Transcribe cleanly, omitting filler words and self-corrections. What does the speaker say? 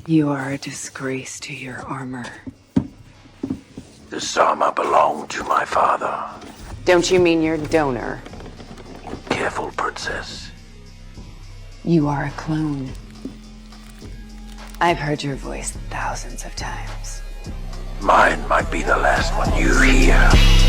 You are a disgrace to your armor. This armor belonged to my father. Don't you mean your donor? Careful, princess. You are a clone. I've heard your voice thousands of times. Mine might be the last one you hear.